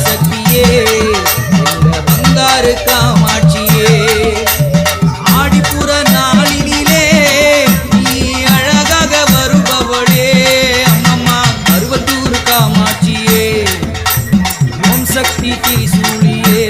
சக்தியே எங்க பங்காரு காமாட்சியே ஆடிப்புற நாளினிலே நீ அழகாக வருபவளே அம்மம்மா மருவத்தூர் காமாட்சியே ஓம் சக்தி திரிசூலியே